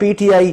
PTI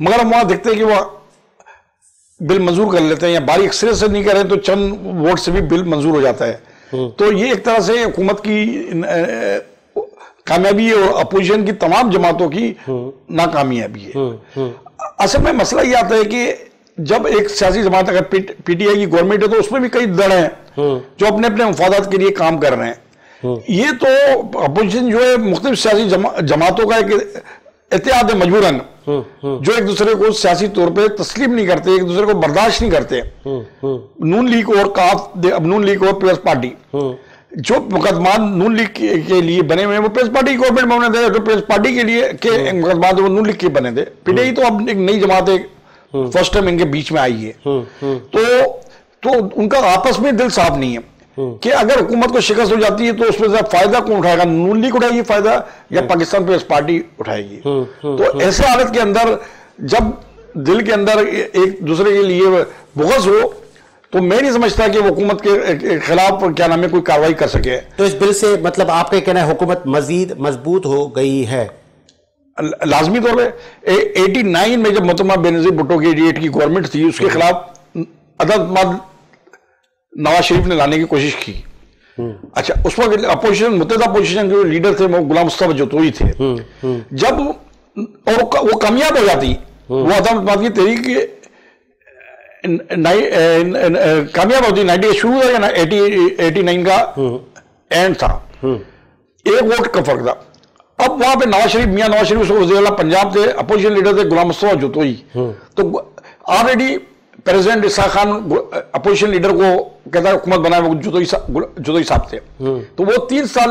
مگر ہم وہاں دیکھتے ہیں کہ وہ بل منظور کر لیتے ہیں یا باری اکثریت سے نہیں کر رہے تو چند ووٹ سے بھی بل منظور ہو جاتا ہے. تو یہ ایک طرح سے حکومت کی کامیابی ہے اور اپوزیشن کی تمام جماعتوں کی ناکامیابی ہے. اصل میں مسئلہ یہ آتا ہے کہ جب ایک سیاسی جماعت اگر پی ٹی آئی کی گورنمنٹ ہے تو اس میں بھی کئی دڑ ہیں جو اپنے اپنے مفادات کے لیے کام کر رہے ہیں. یہ تو اپوزیشن جو ہے مختلف سیاسی جماعتوں کا ایک اتحاد ہے مجبوراً, جو ایک دوسرے کو سیاسی طور پہ تسلیم نہیں کرتے, ایک دوسرے کو برداشت نہیں کرتے. نون لیگ اور کاف, نون لیگ اور پیپلز پارٹی, جو مقدمات نون لیگ کے لیے بنے ہوئے ہیں وہ پیپلز پارٹی کی گورنمنٹ میں بنے تھے, جو پیپلز پارٹی کے لیے کے مقدمات وہ نون لیگ کے بنے تھے. پی ٹی آئی تو اب ایک نئی جماعت ہے, فرسٹ ٹائم ان کے بیچ میں آئی ہے. تو ان کا آپس میں دل صاف نہیں ہے کہ اگر حکومت کو شکست ہو جاتی ہے تو اس میں سے فائدہ کون اٹھائے گا, نون لیگ اٹھائے گی فائدہ یا پاکستان پیپلز پارٹی اٹھائے گی. تو ایسے حالت کے اندر جب دل کے اندر ایک دوسرے کے لیے بغض ہو تو میں نہیں سمجھتا کہ وہ حکومت کے خلاف کیا نام ہے کوئی کاروائی کر سکے. تو اس بل سے مطلب آپ کا کہنا ہے حکومت مزید مضبوط ہو گئی ہے؟ لازمی طور پہ 89 میں جب محترمہ بینظیر بھٹو کی 88 کی گورنمنٹ تھی اس کے خلاف عدد نواز شریف نے لانے کی کوشش کی. اچھا اس وقت اپوزیشن متحدہ اپوزیشن جو لیڈر تھے وہ غلام مصطفیٰ جتوئی تھے. جب وہ کامیاب ہو جاتی, وہ عدالت کی تحریک کامیاب ہوتی, 98 شروع ہوا یا 89 کا اینڈ تھا, ایک ووٹ کا فرق تھا. اب وہاں پہ نواز شریف, میاں نواز شریف وزیر اعلیٰ پنجاب تھے, اپوزیشن لیڈر تھے غلام مصطفیٰ جتوئی. تو already president Ishaq Khan opposition leader کو کہتا ہے حکومت بنائے, وہ جتوئی صاحب تھے. تو وہ 3 سال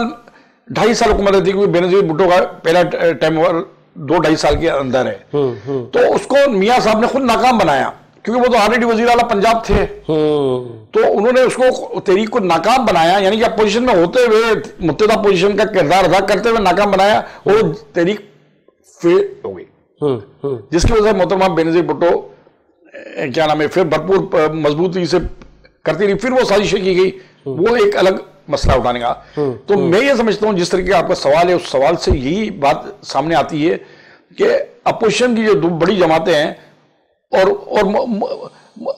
2.5 سال حکومت رہتی کیونکہ بینظیر بھٹو کا پہلا ٹائم 2-2.5 سال کے اندر ہے. تو اس کو میاں صاحب نے خود ناکام بنایا کیونکہ وہ تو آلریڈی وزیر اعلیٰ پنجاب تھے. تو انہوں نے اس کو تحریک کو ناکام بنایا, یعنی کہ اپوزیشن میں ہوتے ہوئے متحدہ اپوزیشن کا کردار ادا کرتے ہوئے ناکام بنایا اور تحریک فیل ہو گئی, جس کی وجہ سے محترمہ بینظیر بھٹو کیا نام ہے پھر بھرپور مضبوطی سے کرتی رہی. پھر وہ سازشیں کی گئی, وہ ایک الگ مسئلہ اٹھانے کا. تو میں یہ سمجھتا ہوں جس طریقے کا آپ کا سوال ہے اس سوال سے یہی بات سامنے آتی ہے کہ اپوزیشن کی جو 2 بڑی جماعتیں ہیں اور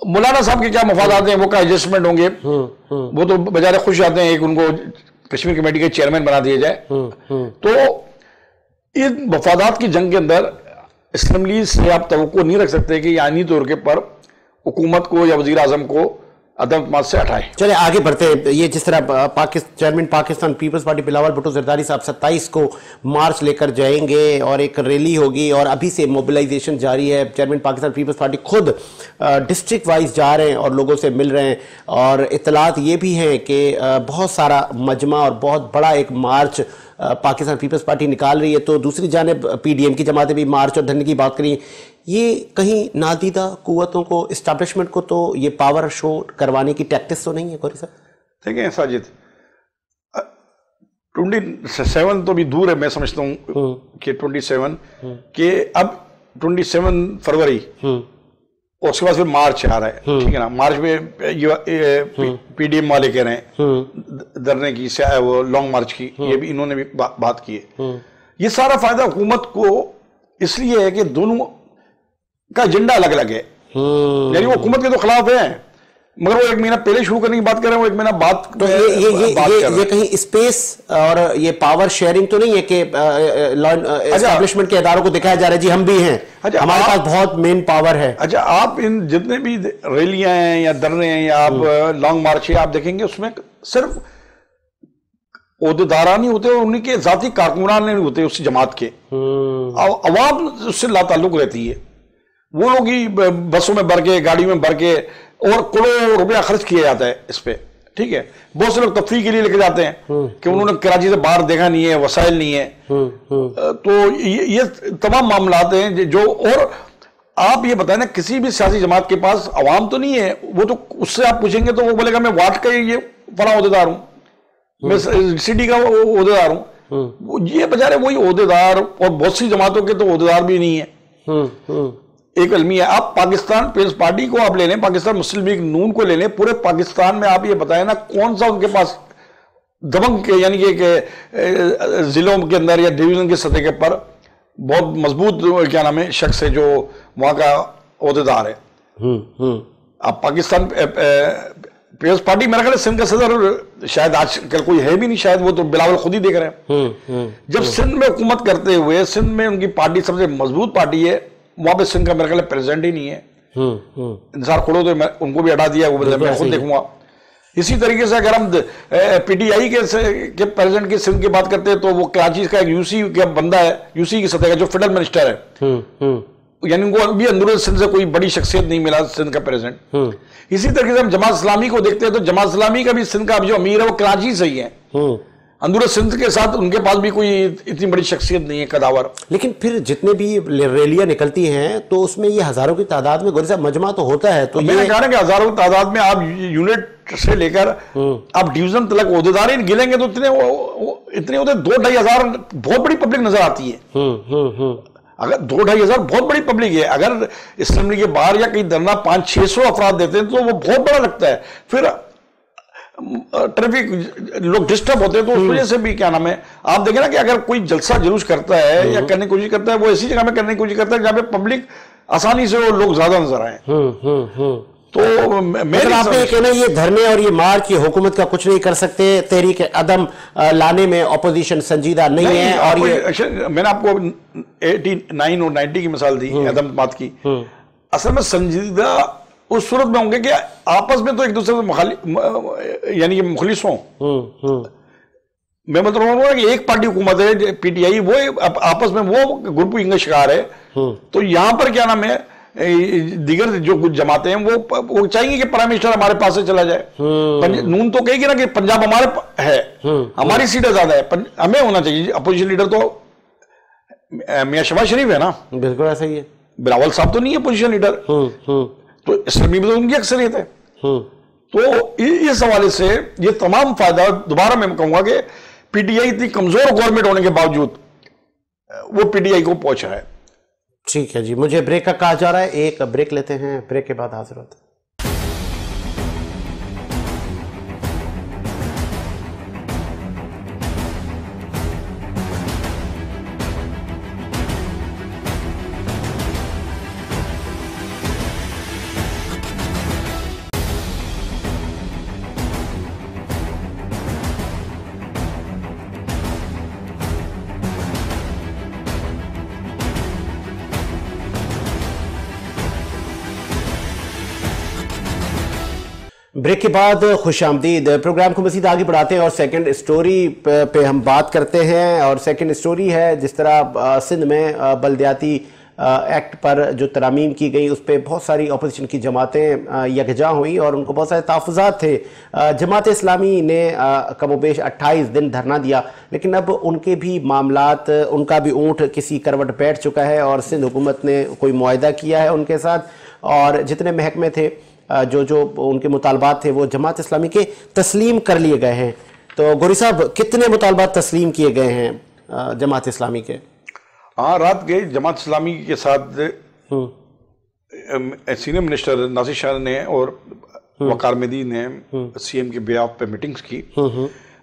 مولانا صاحب کے کیا مفادات ہیں, وہ کا ایڈجسٹمنٹ ہوں گے, وہ تو بجائے خوش آتے ہیں ایک ان کو کشمیر کمیٹی کے چیئرمین بنا دیا جائے. تو ان مفادات کی جنگ کے اندر اسمبلی سے آپ توقع نہیں رکھ سکتے کہ آئینی طور کے پر حکومت کو یا وزیر اعظم کو عدم اعتماد سے ہٹائے. چلے آگے بڑھتے ہیں. یہ جس طرح چیئرمین پاکستان پیپلز پارٹی بلاول بھٹو زرداری صاحب 27 کو مارچ لے کر جائیں گے اور ایک ریلی ہوگی اور ابھی سے موبلائزیشن جاری ہے. چیئرمین پاکستان پیپلز پارٹی خود ڈسٹرکٹ وائز جا رہے ہیں اور لوگوں سے مل رہے ہیں, اور اطلاعات یہ بھی ہیں کہ بہت سارا مجمع اور بہت بڑا ایک مارچ پاکستان پیپلز پارٹی نکال رہی ہے. تو دوسری جانب پی ڈی ایم کی جماعتیں بھی مارچ اور دھرنے کی بات کریں. یہ کہیں نادیدہ قوتوں کو, اسٹیبلشمنٹ کو تو یہ پاور شو کروانے کی ٹیکٹس تو نہیں ہے گوری صاحب؟ دیکھیں ساجد, 27 تو بھی دور ہے, میں سمجھتا ہوں کہ 27 کہ اب 27 فروری اور اس کے بعد پھر مارچ آ رہا ہے, ٹھیک ہے نا. مارچ میں پی ڈی ایم والے کہہ رہے ہیں دھرنے کی, وہ لانگ مارچ کی, یہ بھی انہوں نے بھی بات کی ہے. یہ سارا فائدہ حکومت کو اس لیے ہے کہ دونوں کا ایجنڈا الگ الگ ہے, یعنی وہ حکومت کے تو خلاف ہیں مگر وہ 1 مہینہ پہلے شروع کرنے کی بات کر رہے ہیں, وہ 1 مہینہ بعد. تو یہ کہیں اسپیس اور یہ پاور شیئرنگ تو نہیں ہے کہ اسٹیبلشمنٹ کے اداروں کو دکھایا جا رہا ہے جی ہم بھی ہیں, ہمارے پاس بہت مین پاور ہے. اچھا آپ ان جتنے بھی ریلیاں ہیں یا دھرنے ہیں یا آپ لانگ مارچ ہے آپ دیکھیں گے اس میں صرف عہدیداران نہیں ہوتے اور انہیں کے ذاتی کارکنان نہیں ہوتے اس جماعت کے, عوام اس سے لا تعلق رہتی ہے. وہ لوگ ہی بسوں میں بھر کے, گاڑی میں بھر کے, اور کروڑوں روپیہ خرچ کیا جاتا ہے اس پہ, ٹھیک ہے. بہت سے لوگ تفریح کے لیے لے کے جاتے ہیں کہ انہوں نے کراچی سے باہر دیکھا نہیں ہے, وسائل نہیں ہے. تو یہ تمام معاملات ہیں جو, اور آپ یہ بتائیں نا کسی بھی سیاسی جماعت کے پاس عوام تو نہیں ہے, وہ تو اس سے آپ پوچھیں گے تو وہ بولے گا میں واٹ کا یہ فلاں عہدیدار ہوں, میں سٹی کا عہدیدار ہوں. یہ بچارے وہی عہدیدار, اور بہت سی جماعتوں کے تو عہدیدار بھی نہیں ہے. ایک المیہ ہے. آپ پاکستان پیپلز پارٹی کو آپ لے لیں, پاکستان مسلم لیگ نون کو لے لیں, پورے پاکستان میں آپ یہ بتائیں نا کون سا ان کے پاس دبنگ کے, یعنی کہ ضلعوں کے اندر یا ڈویژن کی سطح کے پر بہت مضبوط کیا نام ہے شخص ہے جو وہاں کا عہدیدار ہے. اب پاکستان پیپلز پارٹی میرا خیال ہے سندھ کا صدر شاید آج کل کوئی ہے بھی نہیں, شاید وہ تو بلاول خود ہی دیکھ رہے ہیں. جب سندھ میں حکومت کرتے ہوئے سندھ میں ان کی پارٹی سب سے مضبوط پارٹی ہے, وہاں پہ سندھ کا میرا خیال ہے پریزیڈنٹ ہی نہیں ہے. انتظار کھڑو تو ان کو بھی ہٹا دیا, وہ میں خود دیکھوں گا. اسی طریقے سے اگر ہم پی ٹی آئی کے پریزیڈنٹ کی سندھ کی بات کرتے ہیں تو وہ کراچی کا ایک یو سی کا بندہ ہے, یو سی کی سطح کا, جو فیڈرل منسٹر ہے, یعنی ان کو ابھی اندرون سندھ سے کوئی بڑی شخصیت نہیں ملا سندھ کا پریزیڈنٹ. اسی طریقے سے ہم جماعت اسلامی کو دیکھتے ہیں تو جماعت اسلامی کا بھی سندھ کا جو امیر ہے وہ کراچی سے ہی ہے. اندرون سندھ کے ساتھ ان کے پاس بھی کوئی اتنی بڑی شخصیت نہیں ہے قداور. لیکن پھر جتنے بھی ریلیاں نکلتی ہیں تو اس میں یہ ہزاروں کی تعداد میں گوری صاحب مجمع تو ہوتا ہے. تو میں نے کہا کہ ہزاروں کی تعداد میں آپ یونٹ سے لے کر آپ ڈویژن تک عہدیدار ہی گنیں گے تو اتنے ہوتے 2-2,500 بہت بڑی پبلک نظر آتی ہے. اگر 2-2,500 بہت بڑی پبلک ہے. اگر اسمبلی کے باہر یا کہیں دھرنا 500-600 افراد دیتے ہیں تو وہ بہت بڑا لگتا ہے. پھر ٹریفک لوگ ڈسٹرب ہوتے ہیں تو اس وجہ سے بھی کیا نام ہے آپ دیکھیں نا کہ اگر کوئی جلسہ جلوس کرتا ہے یا کرنے کی کوشش کرتا ہے وہ ایسی جگہ میں کرنے کی کوشش کرتا ہے جہاں پہ پبلک آسانی سے وہ لوگ زیادہ نظر آئیں. تو آپ نے کہنا یہ دھرنے اور یہ مارچ یہ حکومت کا کچھ نہیں کر سکتے, تحریک عدم لانے میں اپوزیشن سنجیدہ نہیں ہے. اور یہ میں نے آپ کو 89 اور 90 کی مثال دی عدم بات کی. اصل میں سنجیدہ اس صورت میں ہوں گے کہ آپس میں تو ایک دوسرے سے یعنی مخلص ہوں. میں مطلب رہا ہوں کہ ایک پارٹی حکومت ہے پی ٹی آئی, وہ آپس میں وہ گروپ کا شکار ہے. تو یہاں پر کیا نام ہے دیگر جو کچھ جماعتیں ہیں وہ چاہیں گے کہ پرائم منسٹر ہمارے پاس سے چلا جائے. نون تو کہے گی نا کہ پنجاب ہمارے ہے, ہماری سیٹیں زیادہ ہے, ہمیں ہونا چاہیے. اپوزیشن لیڈر تو میاں شہباز شریف ہے نا, بالکل ایسا ہی ہے. بلاول صاحب تو نہیں ہے اپوزیشن لیڈر, تو اسمبلی میں تو ان کی اکثریت ہے. تو اس حوالے سے یہ تمام فائدہ دوبارہ میں کہوں گا کہ پی ٹی آئی اتنی کمزور گورنمنٹ ہونے کے باوجود وہ پی ٹی آئی کو پہنچ رہا ہے. ٹھیک ہے جی, مجھے بریک کا کہا جا رہا ہے, ایک بریک لیتے ہیں, بریک کے بعد حاضر ہوتے ہیں. بریک کے بعد خوش آمدید. پروگرام کو مزید آگے بڑھاتے ہیں اور سیکنڈ اسٹوری پہ ہم بات کرتے ہیں. اور سیکنڈ اسٹوری ہے جس طرح سندھ میں بلدیاتی ایکٹ پر جو ترامیم کی گئی اس پہ بہت ساری اپوزیشن کی جماعتیں یکجا ہوئیں اور ان کو بہت سارے تحفظات تھے. جماعت اسلامی نے کم و بیش 28 دن دھرنا دیا, لیکن اب ان کے بھی معاملات, ان کا بھی اونٹ کسی کروٹ بیٹھ چکا ہے اور سندھ حکومت نے کوئی معاہدہ کیا ہے ان کے ساتھ, اور جتنے محکمے تھے جو ان کے مطالبات تھے وہ جماعت اسلامی کے تسلیم کر لیے گئے ہیں. تو گوری صاحب کتنے مطالبات تسلیم کیے گئے ہیں جماعت اسلامی کے؟ ہاں, رات گئے جماعت اسلامی کے ساتھ سینئر منسٹر ناصر شاہ نے اور وقار مہدی نے سی ایم کے بیاف پہ میٹنگز کی.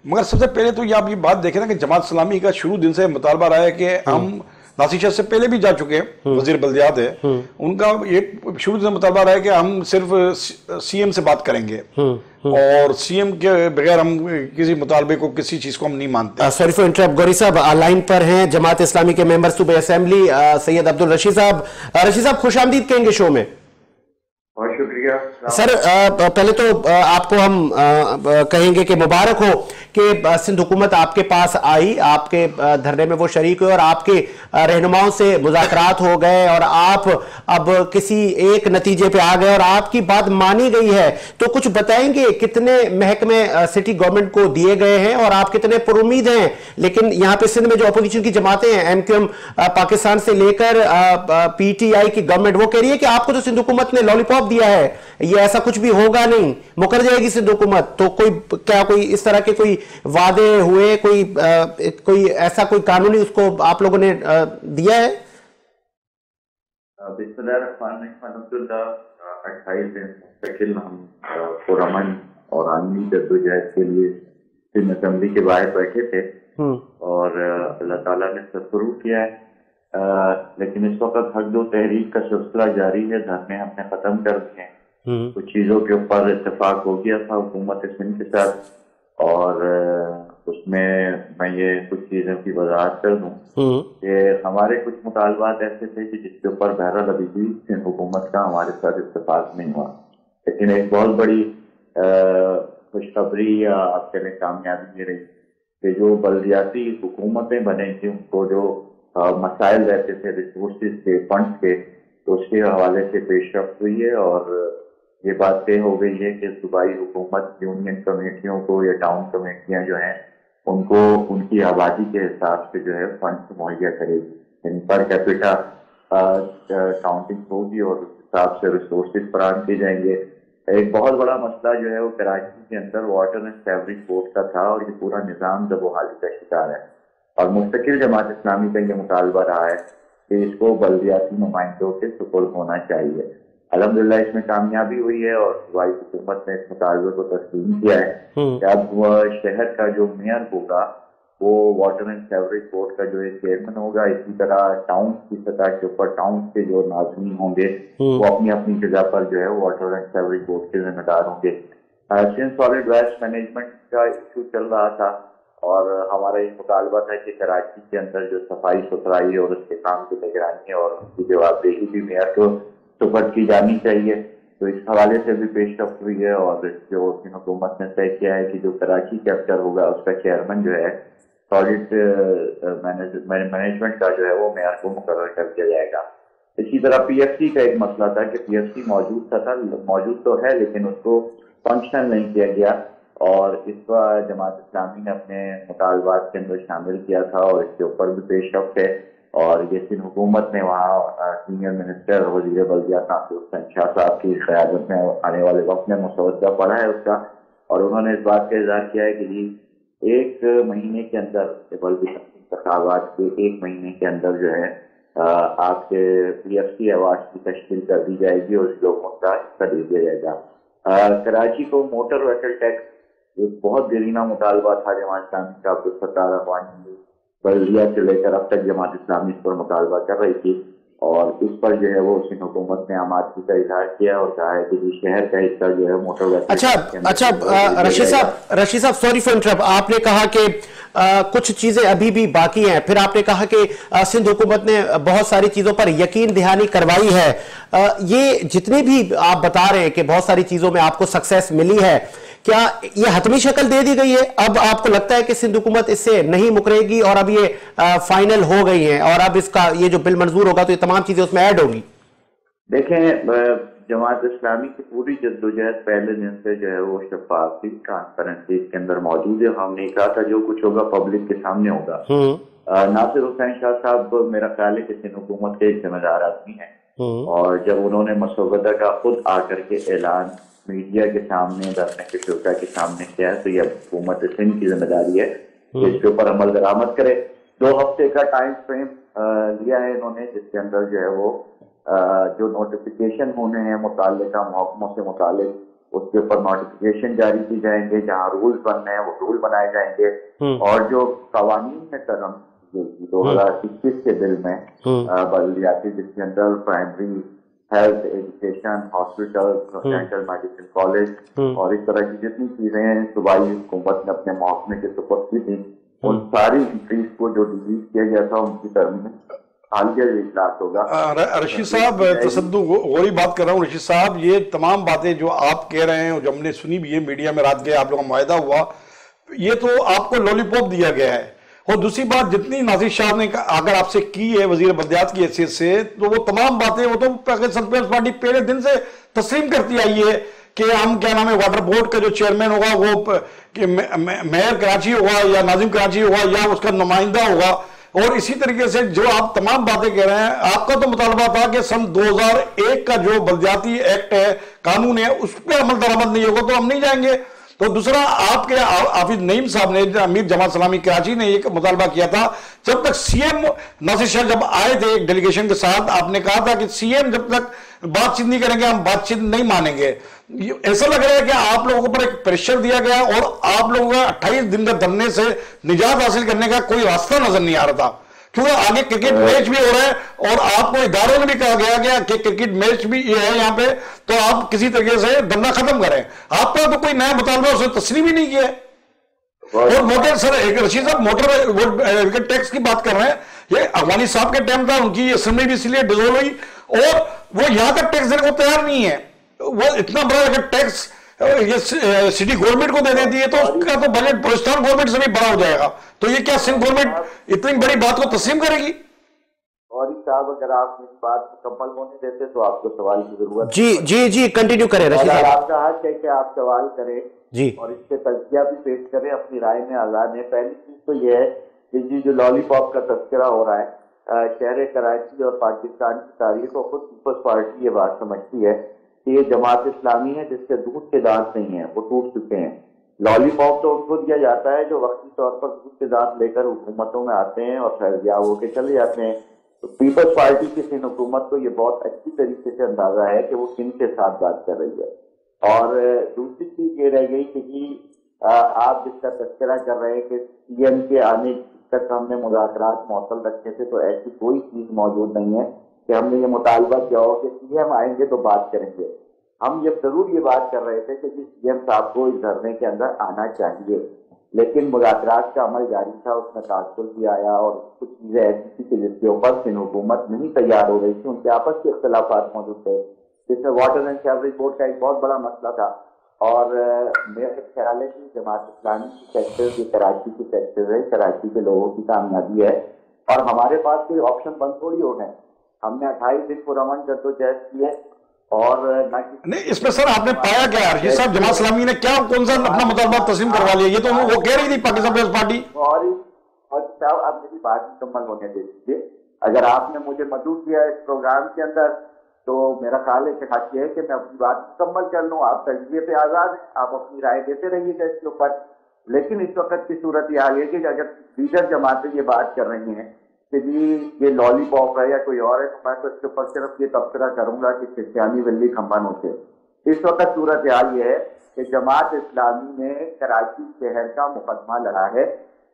مگر سب سے پہلے تو یہ آپ یہ بات دیکھیں نا کہ جماعت اسلامی کا شروع دن سے مطالبہ رہا ہے کہ ہم ناصر شاہ سے پہلے بھی جا چکے ہیں, وزیر بلدیات ہے, ان کا یہ شروع سے مطالبہ رہا ہے کہ ہم صرف سی ایم سے بات کریں گے اور سی ایم کے بغیر ہم کسی مطالبے کو کسی چیز کو ہم نہیں مانتے. سوری فار انٹرپٹ, گوری صاحب لائن پر ہیں جماعت اسلامی کے ممبر صوبہ اسمبلی سید عبدالرشید صاحب. رشید صاحب خوش آمدید کہیں گے شو میں. بہت شکریہ سر. پہلے تو آپ کو ہم کہیں گے کہ مبارک ہو کہ سندھ حکومت آپ کے پاس آئی, آپ کے دھرنے میں وہ شریک ہوئے اور آپ کے رہنماؤں سے مذاکرات ہو گئے اور آپ اب کسی ایک نتیجے پہ آ گئے اور آپ کی بات مانی گئی ہے. تو کچھ بتائیں گے کتنے محکمے سٹی گورنمنٹ کو دیے گئے ہیں اور آپ کتنے پر امید ہیں؟ لیکن یہاں پہ سندھ میں جو اپوزیشن کی جماعتیں ہیں ایم کیو ایم پاکستان سے لے کر پی ٹی آئی کی گورنمنٹ وہ کہہ رہی ہے کہ آپ کو تو سندھ حکومت نے لالی پاپ دیا ہے, یہ ایسا کچھ بھی ہوگا نہیں, مکر جائے گی سندھ حکومت. تو کوئی اس طرح کے کوئی وعدے ہوئے, کوئی ایسا کوئی قانونی اس کو آپ لوگوں نے دیا ہے؟ بسم اللہ الرحمن الرحیم. الحمدللہ 28 دن مستقل ہم پرامن اور عالمی جدوجہد کے لیے سندھ اسمبلی کے باہر بیٹھے تھے اور اللہ تعالیٰ نے سرفروغ کیا ہے. لیکن اس وقت حق دو تحریک کا سلسلہ جاری ہے. دھرنے ہم نے ختم کر دیے ہیں. کچھ چیزوں کے اوپر اتفاق ہو گیا تھا حکومت سندھ کے ساتھ, اور اس میں یہ کچھ چیزوں کی وضاحت کر دوں کہ ہمارے کچھ مطالبات ایسے تھے کہ جس کے اوپر بہرحال ابھی بھی سندھ حکومت کا ہمارے ساتھ اتفاق نہیں ہوا. لیکن ایک بہت بڑی خوشخبری یا آپ کہہ لیں کامیابی یہ رہی کہ جو بلدیاتی حکومتیں بنے تھیں ان کو جو مسائل رہتے تھے ریسورسز کے, فنڈس کے, تو اس کے حوالے سے پیش رفت ہوئی ہے. اور یہ بات طے ہو گئی ہے کہ صوبائی حکومت یونین کمیٹیوں کو یا ٹاؤن کمیٹیاں جو ہیں ان کو ان کی آبادی کے حساب سے جو ہے فنڈس مہیا کرے گی. ان پر کیپیٹا کاؤنٹنگ ہوگی اور اس حساب سے ریسورسز فراہم کیے جائیں گے. ایک بہت بڑا مسئلہ جو ہے وہ کراچی کے اندر واٹر اینڈ سیوریج بورڈ کا تھا, اور یہ پورا نظام زب و حالی کا شکار ہے. اور مستقل جماعت اسلامی کا یہ مطالبہ رہا ہے کہ اس کو بلدیاتی نمائندوں کے سپرد ہونا چاہیے. الحمدللہ اس میں کامیابی ہوئی ہے اور صوبائی حکومت نے اس مطالبے کو تسلیم کیا ہے کہ اب شہر کا جو میئر ہوگا وہ واٹر اینڈ سیوریج بورڈ کا جو چیئرمین ہوگا. اسی طرح ٹاؤن کی سطح کے اوپر ٹاؤن کے جو ناظرین ہوں گے وہ اپنی اپنی جگہ پر جو ہے واٹر اینڈ سیوریج بورڈ کے ذمہ دار ہوں گے. سندھ سالڈ ویسٹ مینجمنٹ کا ایشو چل رہا تھا اور ہمارا یہ مطالبہ تھا کہ کراچی کے اندر جو صفائی ستھرائی اور اس کے کام کی نگرانی اور ان کی جواب دہی بھی میئر کو سپرد کی جانی چاہیے. تو اس حوالے سے بھی پیش رفت ہوئی ہے اور جو حکومت نے طے کیا ہے کہ جو کراچی چیپٹر ہوگا اس کا چیئرمین جو ہے سالڈ مینجمنٹ کا جو ہے وہ میئر کو مقرر کر دیا جائے گا. اسی طرح پی ایف سی کا ایک مسئلہ تھا کہ پی ایف سی موجود تو ہے لیکن اس کو فنکشنل نہیں کیا گیا, اور اس پر جماعت اسلامی نے اپنے مطالبات کے اندر شامل کیا تھا اور اس کے اوپر بھی پیش رفت ہے. اور یہ سندھ حکومت نے وہاں سینئر منسٹر وزیر بلدیات حسین شاہ صاحب کی قیادت میں آنے والے وقت میں مسودہ پڑھا ہے اس کا, اور انہوں نے اس بات کا اظہار کیا ہے کہ ایک مہینے کے اندر بلدی انتخابات کے ایک مہینے کے اندر جو ہے آپ کے پی ایف سی ایوارڈ کی تشکیل کر دی جائے گی اور لوگوں کا حصہ دے دیا جائے گا. کراچی کو موٹر وہیکل ٹیکس ایک بہت دیرینہ مطالبہ تھا جماعت اسلامی کا. عبدالفتاح رحمانی بلدیہ سے لے کر اب تک جماعت اسلامی اس پر مطالبہ کر رہی تھی, اور اس پر جو ہے وہ سندھ حکومت نے آمادگی کا اظہار کیا اور کہا ہے کہ شہر کا حصہ جو ہے موٹر وہیکل. اچھا رشید صاحب سوری فار انٹرپٹ, آپ نے کہا کہ کچھ چیزیں ابھی بھی باقی ہیں, پھر آپ نے کہا کہ سندھ حکومت نے بہت ساری چیزوں پر یقین دہانی کروائی ہے. یہ جتنے بھی آپ بتا رہے ہیں کہ بہت ساری چیزوں میں آپ کو سکسیس ملی ہے, کیا یہ حتمی شکل دے دی گئی ہے؟ اب آپ کو لگتا ہے کہ سندھ حکومت اس سے نہیں مکرے گی اور اب یہ فائنل ہو گئی ہیں اور اب اس کا یہ جو بل منظور ہوگا تو یہ تمام چیزیں اس میں ایڈ ہوگی؟ دیکھیں, جماعت اسلامی کی پوری جدوجہد پہلے دن سے جو ہے وہ شفاف تھی, ٹرانسپیرنسی اس کے اندر موجود ہے. ہم نے کہا تھا جو کچھ ہوگا پبلک کے سامنے ہوگا. ناصر حسین شاہ صاحب میرا خیال ہے کہ سندھ حکومت کے ایک ذمہ دار آدمی ہیں, اور جب انہوں نے مسودہ کا خود آ کر کے اعلان میڈیا کے سامنے, دھرنے کے شرکا کے سامنے کیا ہے, تو یہ حکومت سندھ کی ذمہ داری ہے کہ اس کے اوپر عمل درآمد کرے. 2 ہفتے کا ٹائم فریم لیا ہے انہوں نے, جس کے اندر جو ہے وہ جو نوٹیفیکیشن ہونے ہیں متعلقہ محکموں سے متعلق اس کے اوپر نوٹیفیکیشن جاری کی جائیں گے. جہاں رولز بننے ہیں وہ رول بنائے جائیں گے, اور جو قوانین میں ترمیم 2021 کے بل میں بلدیاتی جس کے اندر primary health, education, hospital, dental medicine college اور اس طرح کی جتنی چیزیں صوبائی حکومت نے اپنے محکمے کے سپرد کی تھی, ان ساری انٹریز کو جو ڈیلیٹ کیا گیا تھا ان کی ترمیم حالیہ اجلاس ہوگا. رشید صاحب تصدق غوری بات کر رہا ہوں. رشید صاحب یہ تمام باتیں جو آپ کہہ رہے ہیں اور جو ہم نے سنی بھی ہے میڈیا میں, رات گئے آپ لوگوں کا معاہدہ ہوا, یہ تو آپ کو لولی پاپ دیا گیا ہے. اور دوسری بات جتنی ناصر شاہ نے اگر آپ سے کی ہے وزیر بلدیات کی حیثیت سے, تو وہ تمام باتیں وہ تو پاکستان پیپلز پارٹی پہلے دن سے تسلیم کرتی آئی ہے کہ ہم کیا نام ہے واٹر بورڈ کا جو چیئرمین ہوگا وہ میئر کراچی ہوگا یا ناظم کراچی ہوگا یا اس کا نمائندہ ہوگا. اور اسی طریقے سے جو آپ تمام باتیں کہہ رہے ہیں, آپ کا تو مطالبہ تھا کہ سن 2001 کا جو بلدیاتی ایکٹ ہے, قانون ہے, اس پہ عمل درآمد نہیں ہوگا تو ہم نہیں جائیں گے. تو دوسرا آپ کے حافظ نعیم صاحب نے, امیر جماعت اسلامی کراچی نے ایک مطالبہ کیا تھا جب تک سی ایم ناصر شاہ جب آئے تھے ایک ڈیلیگیشن کے ساتھ, آپ نے کہا تھا کہ سی ایم جب تک بات چیت نہیں کریں گے ہم بات چیت نہیں مانیں گے. ایسا لگ رہا ہے کہ آپ لوگوں پر ایک پریشر دیا گیا اور آپ لوگوں کا 28 دن کا دھرنے سے نجات حاصل کرنے کا کوئی راستہ نظر نہیں آ رہا تھا. کیونکہ آگے کرکٹ میچ بھی ہو رہا ہے اور آپ کو اداروں میں بھی کہا گیا کہ کرکٹ میچ بھی ہے یہاں پہ، تو آپ کسی طریقے سے دھرنا ختم کریں. آپ کا تو کوئی نیا مطالبہ اسے تسلیم ہی نہیں کیا ہے. اور موٹر سر رشید صاحب موٹر ٹیکس کی بات کر رہے ہیں، یہ اغوانی صاحب کے ٹائم تھا، ان کی اسمبلی بھی اس لیے ڈیزولو ہوئی اور وہ یہاں کا ٹیکس دینے کو تیار نہیں ہے. وہ اتنا بڑا اگر ٹیکس یہ سٹی گورنمنٹ کو دے دیتی ہے تو اس کا تو بجٹ بلوچستان گورنمنٹ سے بھی بڑا ہو جائے گا. تو یہ کیا سندھ گورنمنٹ اتنی بڑی بات کو تسلیم کرے گی؟ اور صاحب اگر آپ اس بات مکمل ہونے دیتے تو آپ کو سوال کی ضرورت جی کنٹینیو کریں رشید صاحب. آپ کا حق ہے کہ آپ سوال کریں جی اور اس سے تجزیہ بھی پیش کریں، اپنی رائے میں آزاد ہیں. پہلی چیز تو یہ ہے کہ جو لالی پاپ کا تذکرہ ہو رہا ہے شہر کراچی اور پاکستان کی تاریخ کو، خود پیپلز پارٹی یہ بات سمجھتی ہے کہ یہ جماعت اسلامی ہے جس کے دودھ کے دانت نہیں ہیں، وہ ٹوٹ چکے ہیں. لالی پاپ تو ان کو دیا جاتا ہے جو وقتی طور پر دودھ کے دانت لے کر حکومتوں میں آتے ہیں اور فیضیاب ہو کے چلے جاتے ہیں. تو پیپلز پارٹی کی سندھ حکومت کو یہ بہت اچھی طریقے سے اندازہ ہے کہ وہ کن کے ساتھ بات کر رہی ہے. اور دوسری چیز یہ رہ گئی کہ آپ جس کا تذکرہ کر رہے ہیں کہ سی ایم کے آنے تک ہم نے مذاکرات معطل رکھے تھے، تو ایسی کوئی چیز موجود نہیں ہے کہ ہم نے یہ مطالبہ کیا ہو کہ سی ایم آئیں گے تو بات کریں گے. ہم یہ ضرور یہ بات کر رہے تھے کہ سی ایم صاحب کو اس دھرنے کے اندر آنا چاہیے، لیکن مذاکرات کا عمل جاری تھا، اس میں تعطل بھی آیا اور کچھ چیزیں ایسی تھی کہ جس کے اوپر سندھ حکومت نہیں تیار ہو رہی تھی. ان کے آپس کے اختلافات موجود تھے، جس میں واٹر اینڈ سیوریج بورڈ کا ایک بہت بڑا مسئلہ تھا. اور میرا خیال ہے کہ جماعت اسلامی کی سیکٹر یہ کراچی کی سیکٹر ہے، کراچی کے لوگوں کی کامیابی ہے اور ہمارے پاس کوئی آپشن بند تھوڑی ہو گئے. ہم نے 28 دن پرامن جدوجہد کی ہے اور نہیں اس میں سر آپ نے پایا کیا یہ صاحب جماعت اسلامی نے کیا کون سا اپنا مطالبہ تسلیم کروا لیا؟ یہ تو وہ کہہ رہی تھی پاکستان پیپلز پارٹی. اور صاحب اب میری بات مکمل ہونے دے دیجیے. اگر آپ نے مجھے مدعو کیا اس پروگرام کے اندر تو میرا خیال ہے کہ حق یہ ہے کہ میں اپنی بات مکمل کر لوں. آپ تجزیے پہ آزاد ہیں، آپ اپنی رائے دیتے رہیے گا اس کے اوپر. لیکن اس وقت کی صورت یہ آ گئی کہ اگر دیگر جماعتیں یہ بات کر رہی ہیں کہ جی یہ لالی پاپ ہے یا کوئی اور ہے، تو میں تو اس کے اوپر صرف یہ تبصرہ کروں گا کہ کرسچیانی ولی کھمبن ہوتے. اس وقت صورت حال یہ ہے کہ جماعت اسلامی نے کراچی شہر کا مقدمہ لڑا ہے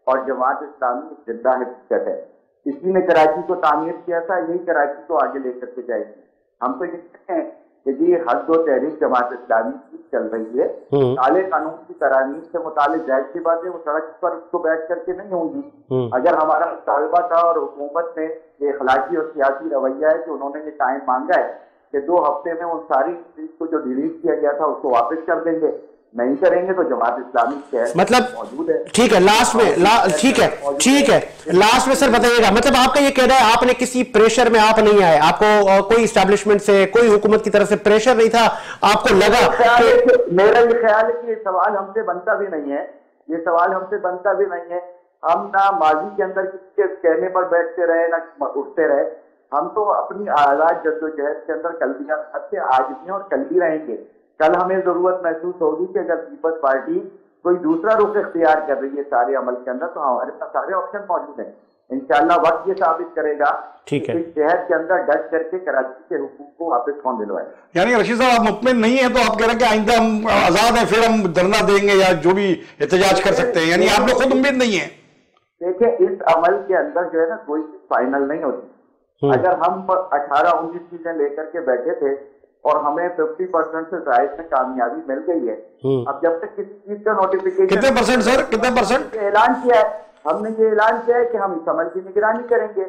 اور جماعت اسلامی زندہ حقیقت ہے. اسی نے کراچی کو تعمیر کیا تھا، یہی کراچی کو آگے لے کر کے جائے گی. ہم تو یہ کہتے ہیں کہ جی حد و تحریک جماعت اسلامی کی چل رہی ہے. کالے قانون کی ترامیم سے متعلق ظاہر سی بات ہے وہ سڑک پر اس کو بیٹھ کر کے نہیں ہوں گی. اگر ہمارا مطالبہ تھا اور حکومت نے یہ اخلاقی اور سیاسی رویہ ہے کہ انہوں نے یہ ٹائم مانگا ہے کہ 2 ہفتے میں ان ساری چیز کو جو ڈیلیٹ کیا گیا تھا اس کو واپس کر دیں گے، نہیں کریں گے تو جماعت اسلامی شہر مطلب موجود ہے. ٹھیک ہے لاسٹ میں ٹھیک ہے لاسٹ میں سر بتائیے گا، مطلب آپ کا یہ کہنا ہے آپ نے کسی پریشر میں آپ نہیں آئے، آپ کو کوئی اسٹیبلشمنٹ سے کوئی حکومت کی طرف سے پریشر نہیں تھا، آپ کو لگا میرا یہ خیال ہے کہ یہ سوال ہم سے بنتا بھی نہیں ہے، یہ سوال ہم سے بنتا بھی نہیں ہے. ہم نہ ماضی کے اندر کسی کے کہنے پر بیٹھتے رہے نہ اٹھتے رہے. ہم تو اپنی آزاد جدوجہد کے اندر کل بھی آج بھی اور کل بھی رہیں گے. کل ہمیں ضرورت محسوس ہوگی کہ اگر پیپلز پارٹی کوئی دوسرا رخ اختیار کر رہی ہے سارے عمل کے اندر تو ہمارے پاس سارے آپشن موجود ہیں. انشاءاللہ وقت یہ ثابت کرے گا کہ شہر کے اندر ڈٹ کر کے کراچی کے حقوق کو واپس کون دلوائے. یعنی رشید صاحب آپ مطمئن نہیں ہیں تو آپ کہہ رہے ہیں کہ آئندہ ہم آزاد ہیں پھر ہم دھرنا دیں گے یا جو بھی احتجاج کر سکتے ہیں، یعنی آپ لوگ خود امید نہیں ہیں؟ دیکھیں اس عمل کے اندر جو ہے نا کوئی چیز فائنل نہیں ہوتی. اگر ہم 18-19 چیزیں لے کر کے بیٹھے تھے اور ہمیں 50% سے زائد میں کامیابی مل گئی ہے، اب جب تک کسی چیز کا نوٹیفیکیشن کتنے پرسنٹ سر کتنے پرسنٹ اعلان کیا ہے، ہم نے یہ اعلان کیا ہے کہ ہم اس عمل کی نگرانی کریں گے.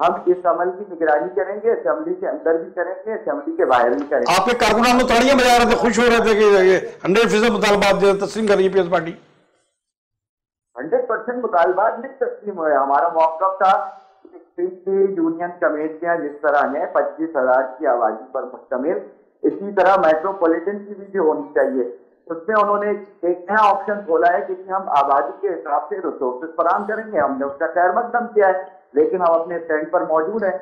ہم اس عمل کی نگرانی کریں گے، اسمبلی کے اندر بھی کریں گے، اسمبلی کے باہر بھی کریں گے. آپ کے کارکنان تو تاڑیاں بجا رہے تھے، خوش ہو رہے تھے کہ 100% مطالبات تسلیم کر رہی ہے پیپلز پارٹی. 100% مطالبات نہیں تسلیم ہوئے. ہمارا موقف تھا یونین کمیٹیاں جس طرح ہیں 25,000 کی آبادی پر مشتمل، اسی طرح میٹروپولیٹن کی بھی جو ہونی چاہیے. اس میں انہوں نے ایک نیا آپشن کھولا ہے کہ ہم آبادی کے حساب سے ریسورسز فراہم کریں گے. ہم نے اس کا خیر مقدم کیا ہے لیکن ہم اپنے اسٹینڈ پر موجود ہیں.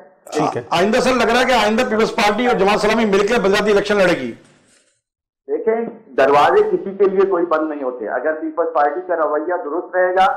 آئندہ سر لگ رہا ہے کہ آئندہ پیپلز پارٹی اور جماعت اسلامی مل کے بلدیاتی الیکشن لڑے گی. دیکھیں دروازے کسی کے لیے کوئی بند نہیں ہوتے. اگر پیپلز پارٹی کا رویہ درست رہے گا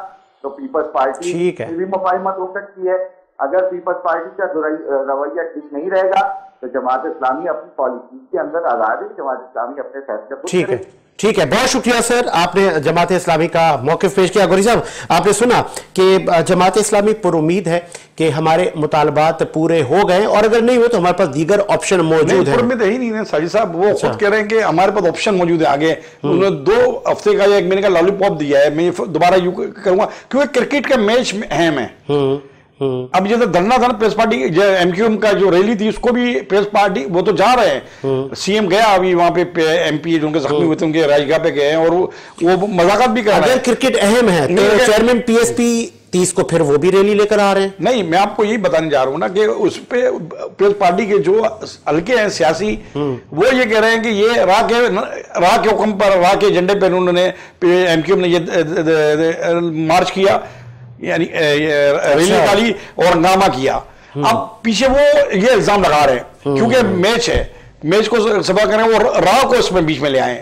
تو پیپلز پارٹی کی بھی مفاہمت ہو سکتی ہے. اگر پیپلز پارٹی کا رویہ ٹھیک نہیں رہے گا تو جماعت اسلامی اپنی پالیسی کے اندر آزاد ہے، جماعت اسلامی اپنے فیصلے خود کرے۔ ٹھیک ہے، بہت شکریہ سر، آپ نے جماعت اسلامی کا موقف پیش کیا۔ گوری صاحب، آپ نے سنا کہ جماعت اسلامی پر امید ہے کہ ہمارے مطالبات پورے ہو گئے، اور اگر نہیں ہوئے تو ہمارے پاس دیگر آپشن موجود ہیں۔ پر امید ہے ہی نہیں ساجد صاحب، وہ خود کہہ رہے ہیں کہ ہمارے پاس آپشن موجود ہے آگے۔ انہوں نے 2 ہفتے کا یا 1 مہینے کا لالی پاپ دیا ہے، میں دوبارہ یوں کروں گا کیونکہ کرکٹ کا میچ اہم ہے۔ اب جیسے دھرنا تھا نا پیس پارٹی ایم کیو ایم کا جو ریلی تھی، اس کو بھی پیس پارٹی وہ تو جا رہے ہیں، سی ایم گیا ابھی وہاں پہ، ایم پی جو ان کے زخمی ہوئے تھے ان کے رائج گاہ پہ گئے ہیں، اور وہ مذاکرات بھی کر رہے ہیں۔ اگر کرکٹ اہم ہے تو چیئرمین پی ایس پی 30 کو پھر وہ بھی ریلی لے کر آ رہے ہیں۔ نہیں، میں آپ کو یہی بتانے جا رہا ہوں نا کہ اس پہ پیس پارٹی کے جو حلقے ہیں سیاسی، وہ یہ کہہ رہے ہیں کہ یہ راہ کے حکم پر، راہ کے ایجنڈے پہ انہوں نے ایم کیو ایم نے یہ مارچ کیا، یعنی ریلی نکالی اور ہنگامہ کیا۔ اب پیچھے وہ یہ الزام لگا رہے ہیں کیونکہ میچ ہے، میچ کو سبا کریں اور راہ کو اس میں بیچ میں لے آئیں،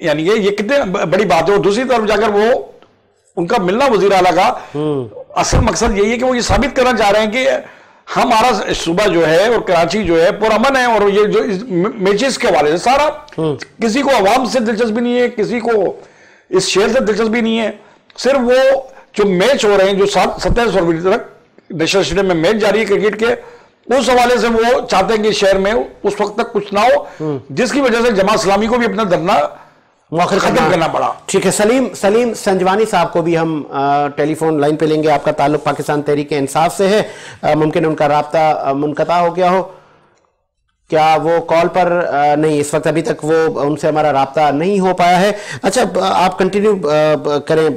یعنی یہ کتنے بڑی بات ہے۔ اور دوسری طرف جا کر وہ ان کا ملنا وزیر اعلیٰ کا اصل مقصد یہی ہے کہ وہ یہ ثابت کرنا چاہ رہے ہیں کہ ہمارا صوبہ جو ہے اور کراچی جو ہے پرامن ہے، اور یہ جو میچز کے حوالے سے سارا، کسی کو عوام سے دلچسپی نہیں ہے، کسی کو اس شہر سے دلچسپی نہیں ہے، صرف وہ جو میچ ہو رہے ہیں جو 27 فروری تک نیشنل اسٹیڈیم میں میچ جاری ہے کرکٹ کے، اس حوالے سے وہ چاہتے ہیں کہ شہر میں اس وقت تک کچھ نہ ہو، جس کی وجہ سے جماعت اسلامی کو بھی اپنا دھرنا مؤخر ختم کرنا پڑا۔ ٹھیک ہے، سلیم سنجوانی صاحب کو بھی ہم ٹیلی فون لائن پہ لیں گے۔ آپ کا تعلق پاکستان تحریک انصاف سے ہے، ممکن ان کا رابطہ منقطع ہو گیا ہو، کیا وہ کال پر نہیں؟ اس وقت ابھی تک وہ ان سے ہمارا رابطہ نہیں ہو پایا ہے۔ اچھا، آپ کنٹینیو کریں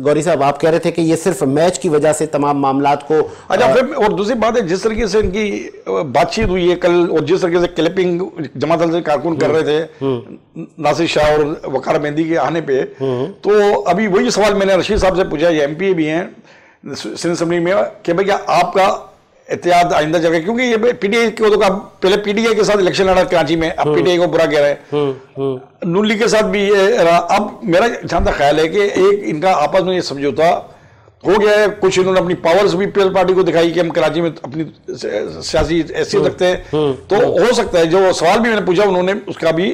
گوری صاحب، آپ کہہ رہے تھے کہ یہ صرف میچ کی وجہ سے تمام معاملات کو، اچھا پھر اور دوسری بات ہے جس طریقے سے ان کی بات چیت ہوئی ہے کل، اور جس طریقے سے کلپنگ جماعت سے کارکن کر رہے تھے ناصر شاہ اور وقار مہندی کے آنے پہ، تو ابھی وہی سوال میں نے رشید صاحب سے پوچھا، یہ ایم پی بھی ہیں سندھ اسمبلی میں، کہ بھئی کیا آپ کا اتحاد آئندہ جگہ، کیونکہ یہ پی ٹی آئی کو پہلے پی ٹی آئی کے ساتھ الیکشن لڑا کراچی میں، اب پی ٹی آئی کو برا کہہ رہے ہیں، نون لیگ کے ساتھ بھی یہ رہا۔ اب میرا جہاں تک خیال ہے کہ ایک ان کا آپس میں یہ سمجھوتا ہو گیا ہے، کچھ انہوں نے اپنی پاورز بھی پیپلز پارٹی کو دکھائی کہ ہم کراچی میں اپنی سیاسی حیثیت رکھتے ہیں، تو ہو سکتا ہے جو سوال بھی میں نے پوچھا انہوں نے اس کا بھی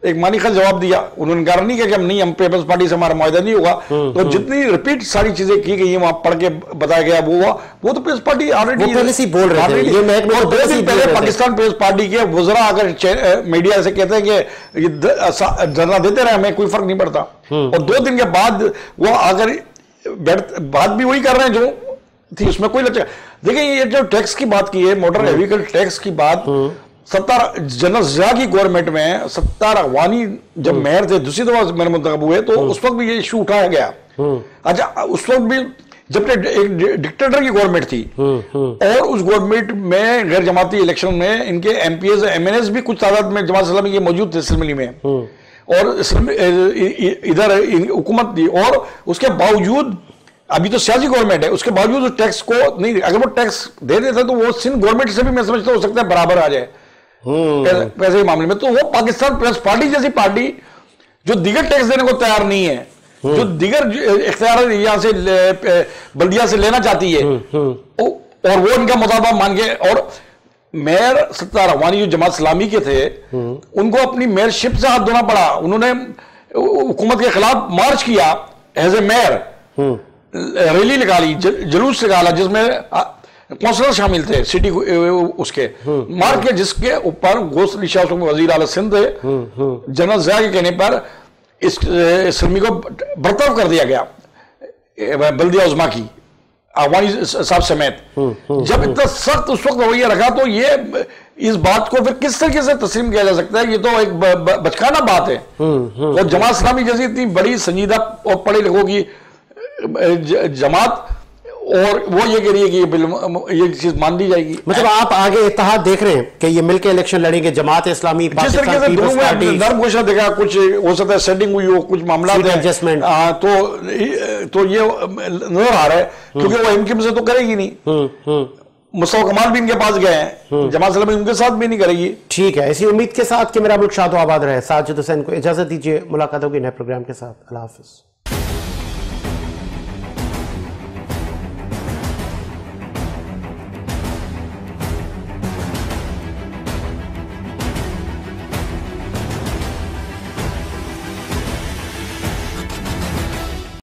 ایک معنی خیال جواب دیا، انہوں نے انکار نہیں کیا کہ ہم پیپلز پارٹی سے ہمارا معاہدہ نہیں ہوگا، تو جتنی ریپیٹ ساری چیزیں کی گئی ہیں وہاں پڑھ کے بتایا گیا وہ تو پیپلز پارٹی آلریڈی پہلے سے بول رہے تھے، اور 2 دن پہلے پاکستان پیپلز پارٹی کے وزراء اگر میڈیا سے کہتے ہیں کہ یہ دھرنا دیتے رہے ہمیں کوئی فرق نہیں پڑتا، اور 2 دن کے بعد وہ اگر بات بھی وہی کر رہے ہیں جو تھی، اس میں کوئی لچک۔ دیکھیں یہ جو ٹیکس کی بات کی ہے، موٹر وہیکل ٹیکس کی بات، جنرل ضیاء کی گورنمنٹ میں ستار اخوانی جب میئر تھے، دوسری دفعہ میں منتخب ہوئے، تو اس وقت بھی یہ ایشو اٹھایا گیا۔ اچھا اس وقت بھی جب ایک ڈکٹیٹر کی گورنمنٹ تھی، اور اس گورنمنٹ میں غیر جماعتی الیکشن میں ان کے M P As M N As بھی کچھ تعداد میں جماعت اسلامی کے موجود تھے اسمبلی میں، اور ادھر حکومت تھی، اور اس کے باوجود ابھی تو سیاسی گورنمنٹ ہے، اس کے باوجود اس ٹیکس کو نہیں، اگر وہ ٹیکس دے دیتے تو وہ سندھ گورنمنٹ سے بھی میں سمجھتا ہو سکتا ہے برابر آ جائے پیسے کے معاملے میں۔ تو وہ پاکستان پیپلز پارٹی جیسی پارٹی جو دیگر ٹیکس دینے کو تیار نہیں ہے، جو دیگر اختیار یہاں سے بلدیہ سے لینا چاہتی ہے، اور وہ ان کا مطالبہ مان کے، اور میئر ستار اخوانی جو جماعت اسلامی کے تھے ان کو اپنی میئر شپ سے ہاتھ دھونا پڑا، انہوں نے حکومت کے خلاف مارچ کیا ایز اے میئر، ریلی نکالی، جلوس نکالا جس میں کونسلر شامل تھے سٹی اس کے، مار کے جس کے اوپر گوشت علی شاہ وزیر اعلیٰ سندھ جنرل ضیاء کے کہنے پر اس اسمبلی کو برطرف کر دیا گیا بلدیہ عظمیٰ کی، اخوانی صاحب سمیت۔ جب اتنا سخت اس وقت رویہ رکھا تو یہ اس بات کو پھر کس طریقے سے تسلیم کیا جا سکتا ہے؟ یہ تو ایک بچکانہ بات ہے، اور جماعت اسلامی جیسی اتنی بڑی سنجیدہ اور پڑھے لکھوں کی جماعت، اور وہ یہ کہہ رہی ہے کہ یہ چیز مان دی جائے گی۔ مطلب آپ آگے اتحاد دیکھ رہے ہیں کہ یہ مل کے الیکشن لڑیں گے، جماعت اسلامی جس طریقے سے دونوں میں نرم گوشہ دیکھا، کچھ ہو سکتا ہے سیٹنگ ہوئی ہو، کچھ معاملات ہیں، تو یہ نظر آ رہا ہے، کیونکہ وہ ایم کیو ایم سے تو کرے گی نہیں، مصطفیٰ کمال بھی ان کے پاس گئے ہیں، جماعت اسلامی ان کے ساتھ بھی نہیں کرے گی۔ ٹھیک ہے، اسی امید کے ساتھ کہ میرا ملک شاد و آباد رہے، ساجد حسین کو اجازت دیجیے، ملاقات ہوگی نئے پروگرام کے ساتھ، اللہ حافظ۔